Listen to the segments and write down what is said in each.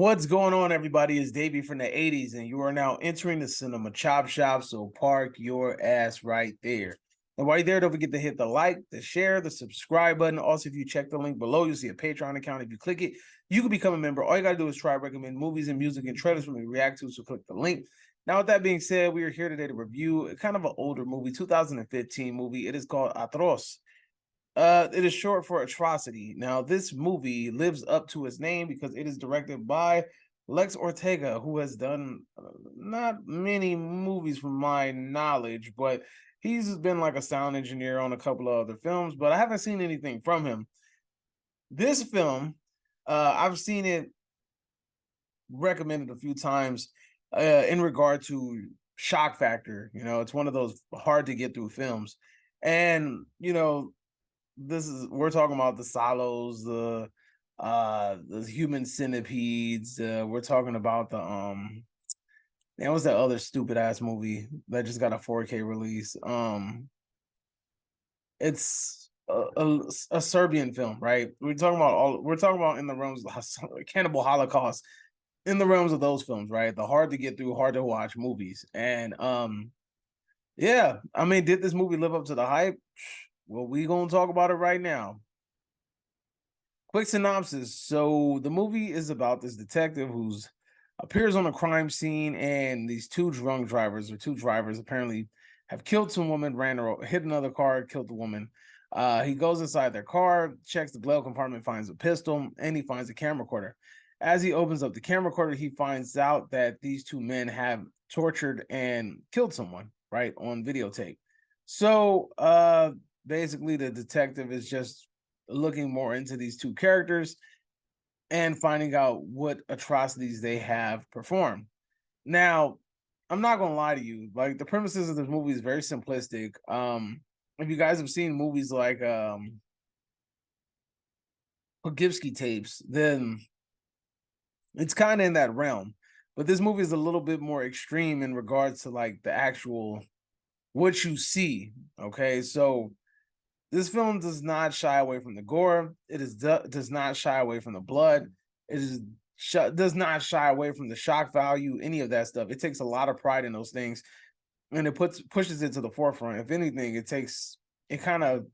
What's going on, everybody? It's Davey from the 80s, and you are now entering the cinema chop shop, so park your ass right there. And while you're there, don't forget to hit the like, the share, the subscribe button. Also, if you check the link below, you'll see a Patreon account. If you click it, you can become a member. All you got to do is try to recommend movies and music and trailers when we react to, so click the link. Now, with that being said, we are here today to review kind of an older movie, 2015 movie. It is called Atroz. It is short for Atrocity. Now, this movie lives up to its name because it is directed by Lex Ortega, who has done not many movies from my knowledge, but he's been like a sound engineer on a couple of other films, but I haven't seen anything from him. This film, I've seen it recommended a few times in regard to shock factor. It's one of those hard to get through films. And, we're talking about the Solos, the human centipedes. We're talking about the man, what's that other stupid ass movie that just got a 4K release? It's a Serbian film, right? We're talking about in the realms of Cannibal Holocaust, in the realms of those films, right? The hard to get through, hard to watch movies. And yeah, I mean, did this movie live up to the hype? Well, we gonna talk about it right now. Quick synopsis. So the movie is about this detective who's appears on a crime scene, and these two drivers apparently have killed some woman, hit another car, killed the woman. He goes inside their car, checks the glove compartment, finds a pistol, and he finds a camera recorder. As he opens up the camera recorder, he finds out that these two men have tortured and killed someone, right, on videotape. So basically the detective is just looking more into these two characters and finding out what atrocities they have performed. Now, I'm not gonna lie to you, like the premises of this movie is very simplistic. If you guys have seen movies like Pogibski tapes, then it's kind of in that realm. But this movie is a little bit more extreme in regards to like the actual what you see. Okay, so this film does not shy away from the gore. Does not shy away from the blood. Does not shy away from the shock value, any of that stuff. It takes a lot of pride in those things, and it pushes it to the forefront. If anything, it kind of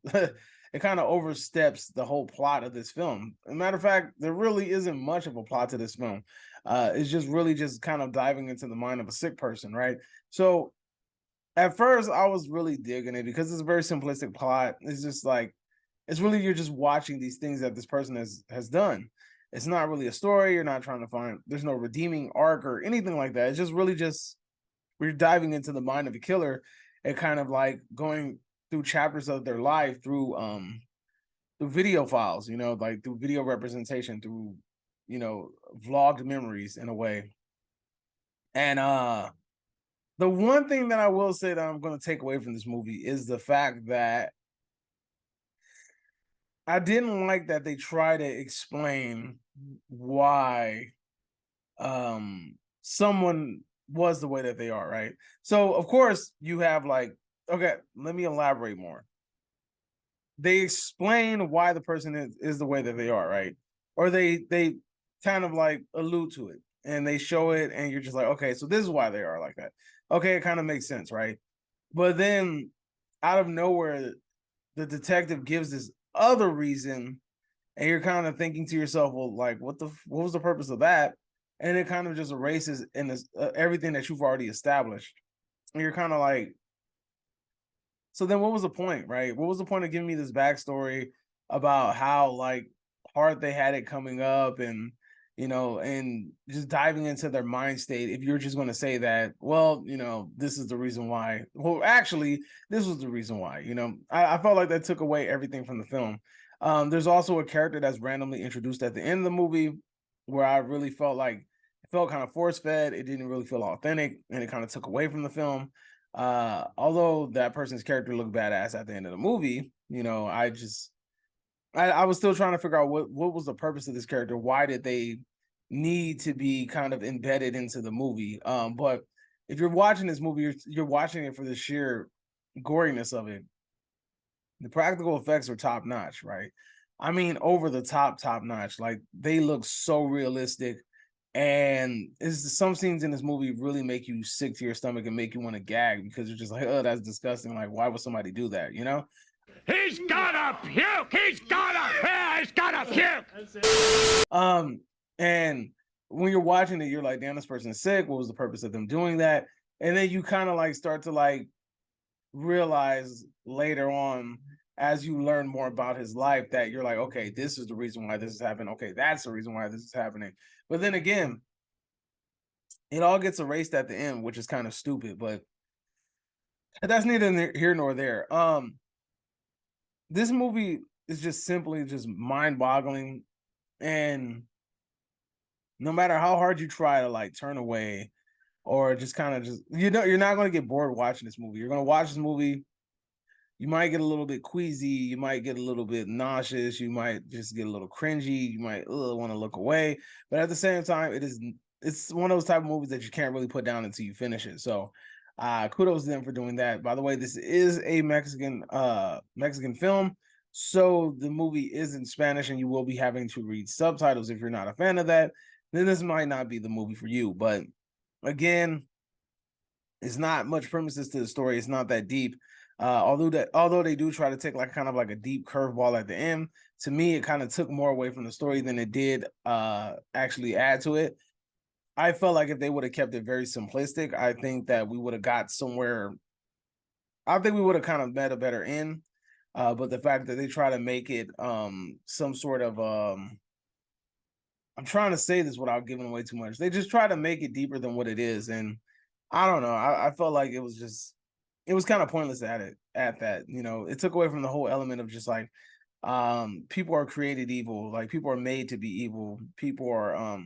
it kind of oversteps the whole plot of this film. As a matter of fact, there really isn't much of a plot to this film. It's just really just kind of diving into the mind of a sick person, right? So at first, I was really digging it because it's a very simplistic plot. It's just like it's really you're just watching these things that this person has done. It's not really a story. You're not trying to find. There's no redeeming arc or anything like that. It's just really just we're diving into the mind of a killer and kind of like going through chapters of their life through video files. Like through video representation, through vlogged memories in a way. And the one thing that I will say that I'm going to take away from this movie is the fact that I didn't like that they try to explain why someone was the way that they are, right? So, of course, you have like, okay, let me elaborate more. They explain why the person is the way that they are, right? Or they kind of like allude to it and they show it, and you're just like, okay, so this is why they are like that. Okay, it kind of makes sense, right? But then out of nowhere, the detective gives this other reason, and you're kind of thinking to yourself, well, like, what was the purpose of that? And it kind of just erases everything that you've already established. And you're kind of like, so then what was the point, right? What was the point of giving me this backstory about how like hard they had it coming up, and and just diving into their mind state, if you're just going to say that, well, this is the reason why. Well, actually, this was the reason why. I felt like that took away everything from the film. There's also a character that's randomly introduced at the end of the movie where I really felt like it felt kind of force fed. It didn't really feel authentic, and it kind of took away from the film. Although that person's character looked badass at the end of the movie, I was still trying to figure out what was the purpose of this character. Why did they need to be kind of embedded into the movie? But if you're watching this movie, you're watching it for the sheer goriness of it. The practical effects are top notch, right? I mean, over the top notch. Like they look so realistic. And it's some scenes in this movie really make you sick to your stomach and make you want to gag because you're just like, oh, that's disgusting. Like, why would somebody do that? You know? He's gotta puke! He's gotta puke! And when you're watching it, you're like, damn, this person's sick. What was the purpose of them doing that? And then you kind of like start to like realize later on as you learn more about his life that you're like, okay, this is the reason why this is happening. Okay, that's the reason why this is happening. But then again, it all gets erased at the end, which is kind of stupid, but that's neither here nor there. This movie is just simply just mind-boggling, and no matter how hard you try to like turn away or just kind of just you're not going to get bored watching this movie. You're going to watch this movie. You might get a little bit queasy. You might get a little bit nauseous. You might just get a little cringy. You might want to look away. But at the same time, it's one of those type of movies that you can't really put down until you finish it. So kudos to them for doing that. By the way, this is a Mexican film. So the movie is in Spanish and you will be having to read subtitles. If you're not a fan of that, then this might not be the movie for you. But again, it's not much premises to the story. It's not that deep. Although they do try to take like kind of like a deep curveball at the end, to me it kind of took more away from the story than it did actually add to it. I felt like if they would have kept it very simplistic, I think that we would have got somewhere. I think we would have kind of met a better end. But the fact that they try to make it some sort of I'm trying to say this without giving away too much. They just try to make it deeper than what it is, and I don't know. I felt like it was kind of pointless at that. You know, it took away from the whole element of just like people are created evil, like people are made to be evil. People are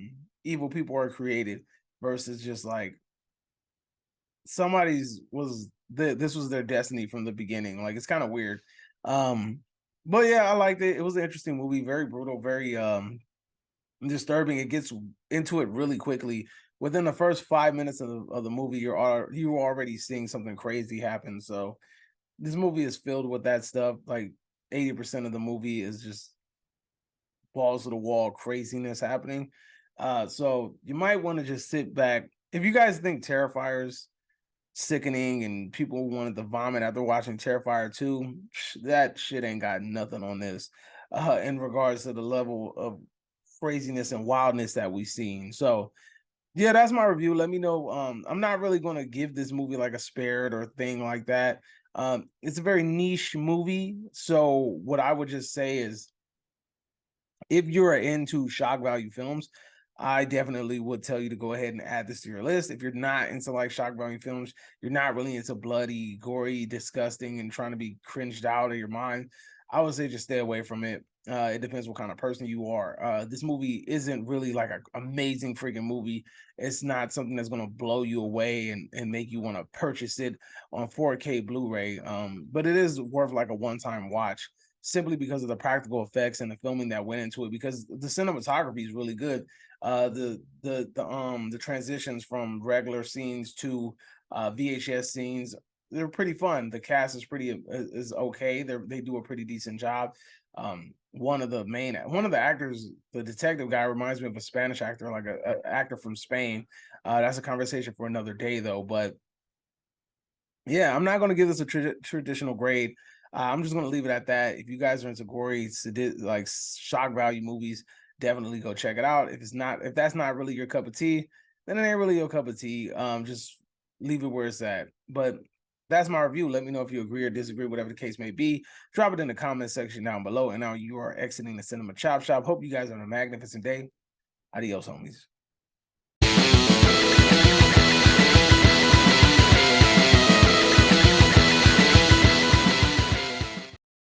evil people are created versus just like this was their destiny from the beginning. Like it's kind of weird. But yeah, I liked it. It was an interesting movie, very brutal, very disturbing. It gets into it really quickly. Within the first 5 minutes of the movie, you're already seeing something crazy happen. So this movie is filled with that stuff. Like 80% of the movie is just balls to the wall craziness happening. So you might want to just sit back. If you guys think Terrifier's sickening and people wanted to vomit after watching Terrifier 2, that shit ain't got nothing on this in regards to the level of craziness and wildness that we've seen. So yeah, that's my review. Let me know. I'm not really going to give this movie like a spared or thing like that. It's a very niche movie. So what I would just say is if you're into shock value films, I definitely would tell you to go ahead and add this to your list. If you're not into like shock value films, you're not really into bloody, gory, disgusting, and trying to be cringed out of your mind, I would say just stay away from it. It depends what kind of person you are. This movie isn't really like an amazing freaking movie. It's not something that's going to blow you away and make you want to purchase it on 4K Blu-ray. But it is worth like a one-time watch simply because of the practical effects and the filming that went into it, because the cinematography is really good. The transitions from regular scenes to VHS scenes, they're pretty fun. The cast is okay. They do a pretty decent job. One of the actors, the detective guy, reminds me of a Spanish actor, like a actor from Spain. That's a conversation for another day though. But yeah, I'm not going to give this a traditional grade. I'm just going to leave it at that. If you guys are into gory, like shock value movies, definitely go check it out. If that's not really your cup of tea, then it ain't really your cup of tea. Just leave it where it's at. But that's my review. Let me know if you agree or disagree, whatever the case may be. Drop it in the comment section down below. And now you are exiting the Cinema Chop Shop. Hope you guys have a magnificent day. Adios, homies.